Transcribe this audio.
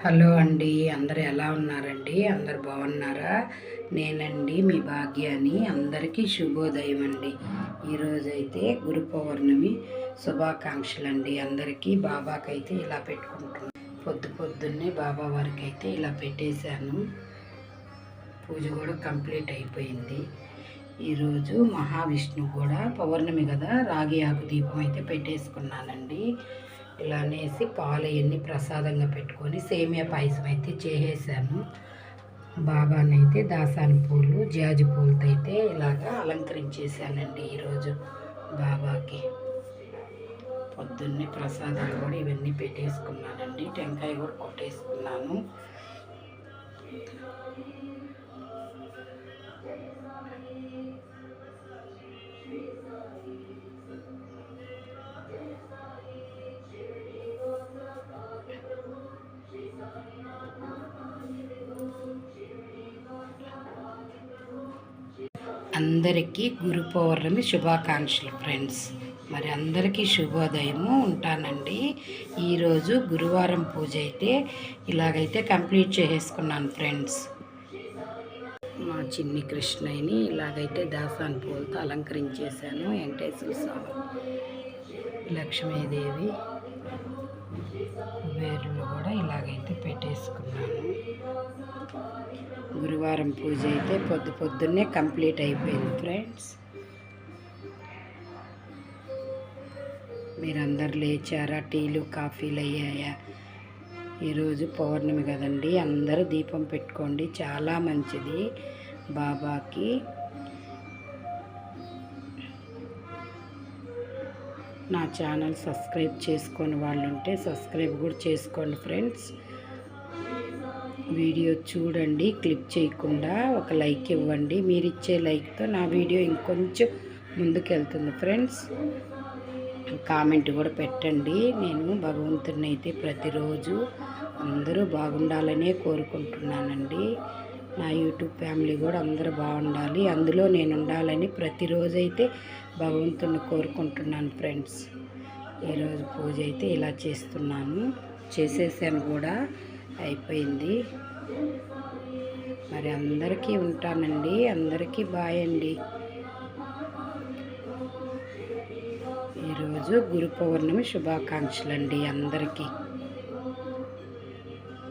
Hello అండి, అందరు ఎలా ఉన్నారండి? అందరు బాగున్నారా? నేనండి మీ భాగ్యాని. అందరికీ శుభోదయం అండి. ఈరోజైతే గురు పౌర్ణమి శుభాకాంక్షలు అండి అందరికీ. బాబాకైతే ఇలా పెట్టుకుంటున్నాను. పొద్దున్నే బాబా వారికి అయితే ఇలా పెట్టేశాను. పూజ కూడా కంప్లీట్ అయిపోయింది. ఈరోజు మహావిష్ణువు కూడా పౌర్ణమి కదా, రాగి ఆకు దీపం అయితే పెట్టేసుకున్నానండి. ఇలా అనేసి పాలు ఎన్ని ప్రసాదంగా పెట్టుకొని సేమియా పాయసం అయితే చేసేసాను. బాబానైతే దాసాని పూలు జాజి పూలతో అయితే ఇలాగా అలంకరించేసానండి ఈరోజు బాబాకి. పొద్దున్నే ప్రసాదాలు కూడా ఇవన్నీ పెట్టేసుకున్నానండి. టెంకాయ కూడా కొట్టేసుకున్నాను. అందరికీ గురు పౌర్ణమి శుభాకాంక్షలు ఫ్రెండ్స్. మరి అందరికీ శుభోదయము. ఉంటానండి. ఈరోజు గురువారం పూజ అయితే ఇలాగైతే కంప్లీట్ చేసేసుకున్నాను ఫ్రెండ్స్. మా చిన్ని కృష్ణయ్యని ఇలాగైతే దాసాని పూలతో అలంకరించేశాను. వెంకటేశ్వర స్వామి, లక్ష్మీదేవి వేర్లు కూడా ఇలాగైతే పెట్టేసుకున్నాను. గురువారం పూజ అయితే పొద్దున్నే కంప్లీట్ అయిపోయింది ఫ్రెండ్స్. మీరందరు లేచారా? టీలు కాఫీలు అయ్యాయా? ఈరోజు పౌర్ణమి కదండి, అందరూ దీపం పెట్టుకోండి, చాలా మంచిది బాబాకి. నా ఛానల్ సబ్స్క్రైబ్ చేసుకొని వాళ్ళు ఉంటే సబ్స్క్రైబ్ కూడా చేసుకోండి ఫ్రెండ్స్. వీడియో చూడండి, క్లిక్ చేయకుండా ఒక లైక్ ఇవ్వండి. మీరు ఇచ్చే లైక్తో నా వీడియో ఇంకొంచెం ముందుకెళ్తుంది ఫ్రెండ్స్. కామెంట్ కూడా పెట్టండి. నేను భగవంతుని అయితే ప్రతిరోజు అందరూ బాగుండాలనే కోరుకుంటున్నానండి. నా యూట్యూబ్ ఫ్యామిలీ కూడా అందరూ బాగుండాలి, అందులో నేను ఉండాలని ప్రతిరోజు అయితే భగవంతుని కోరుకుంటున్నాను ఫ్రెండ్స్. ఈరోజు పూజ అయితే ఇలా చేసేసాను కూడా, అయిపోయింది. మరి అందరికీ ఉంటానండి. అందరికీ బాయ్ అండి. ఈరోజు గురు పౌర్ణమి శుభాకాంక్షలు అండి అందరికీ.